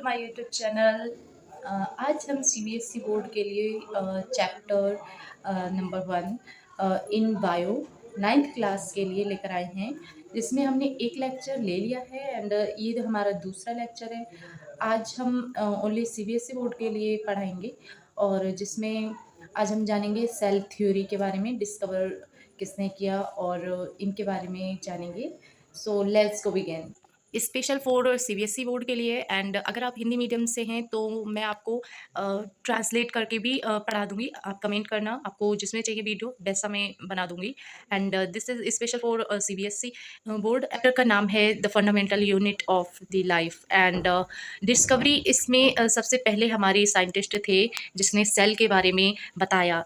My YouTube channel. आज हम CBSE board के लिए चैप्टर नंबर 1 इन बायो 9th क्लास के लिए लेकर आए हैं, जिसमें हमने एक लेक्चर ले लिया है एंड ये हमारा दूसरा लेक्चर है। आज हम ओनली सीबीएसई बोर्ड के लिए पढ़ाएंगे और जिसमें आज हम जानेंगे सेल थ्योरी के बारे में, डिस्कवर किसने किया और इनके बारे में जानेंगे। So let's go begin. Special for CBSE board के लिए एंड अगर आप हिंदी मीडियम से हैं तो मैं आपको ट्रांसलेट करके भी पढ़ा दूंगी। आप कमेंट करना, आपको जिसमें चाहिए वीडियो वैसा मैं बना दूंगी। And this is special for CBSE board. Chapter का नाम है the fundamental unit of the life and discovery. इसमें सबसे पहले हमारे साइंटिस्ट थे जिसने सेल के बारे में बताया।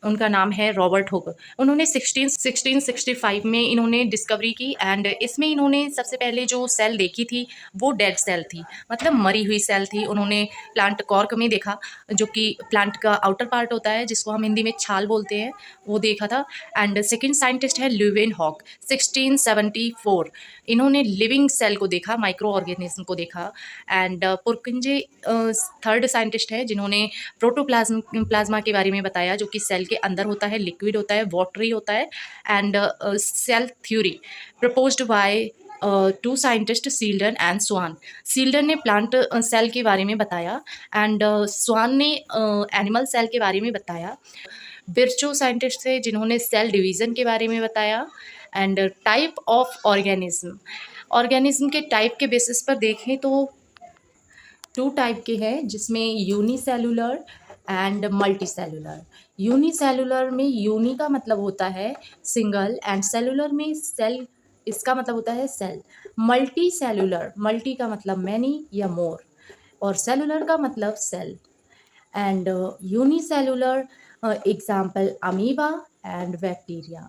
उनका नाम है रॉबर्ट हुक। उन्होंने 1665 में इन्होंने डिस्कवरी की एंड इसमें इन्होंने सबसे पहले जो सेल देखी थी वो डेड सेल थी, मतलब मरी हुई सेल थी। उन्होंने प्लांट कॉर्क में देखा, जो कि प्लांट का आउटर पार्ट होता है जिसको हम हिंदी में छाल बोलते हैं, वो देखा था। एंड सेकेंड साइंटिस्ट है ल्यूवेन हॉक, 1674। इन्होंने लिविंग सेल को देखा, माइक्रो ऑर्गेनिज्म को देखा। एंड पुरकिंजे थर्ड साइंटिस्ट है जिन्होंने प्लाज्मा के बारे में बताया, जो कि सेल के अंदर होता है, लिक्विड होता है, वाटरी होता है। And cell theory proposed by two scientist Schleiden and Schwann. Schleiden ने प्लांट सेल के बारे में बताया एंड स्वान ने एनिमल सेल के बारे में बताया। बिरचो साइंटिस्ट थे जिन्होंने सेल डिवीज़न के बारे में बताया। एंड टाइप ऑफ ऑर्गेनिज्म के टाइप के बेसिस पर देखें तो 2 टाइप के हैं, जिसमें unicellular and multi cellular. Unicellular में यूनि का मतलब होता है सिंगल एंड सेलुलर में सेल, इसका मतलब होता है सेल। मल्टी सेलुलर, मल्टी का मतलब मैनी या मोर और सेलुलर का मतलब cell. And unicellular example amoeba and bacteria.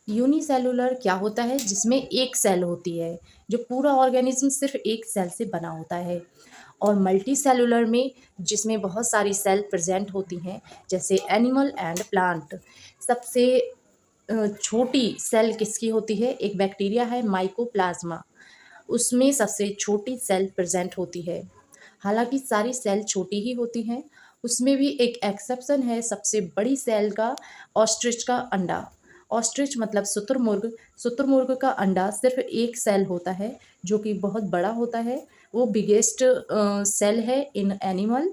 Unicellular क्या होता है? जिसमें एक सेल होती है, जो पूरा ऑर्गेनिज्म सिर्फ एक सेल से बना होता है। और मल्टी सेलुलर में जिसमें बहुत सारी सेल प्रेजेंट होती हैं, जैसे एनिमल एंड प्लांट। सबसे छोटी सेल किसकी होती है? एक बैक्टीरिया है माइकोप्लाज्मा, उसमें सबसे छोटी सेल प्रेजेंट होती है। हालांकि सारी सेल छोटी ही होती हैं, उसमें भी एक एक्सेप्शन है सबसे बड़ी सेल का, ऑस्ट्रिच का अंडा। ऑस्ट्रिच मतलब शुतुरमुर्ग। शुतुरमुर्ग का अंडा सिर्फ एक सेल होता है, जो कि बहुत बड़ा होता है। वो बिगेस्ट सेल है इन एनिमल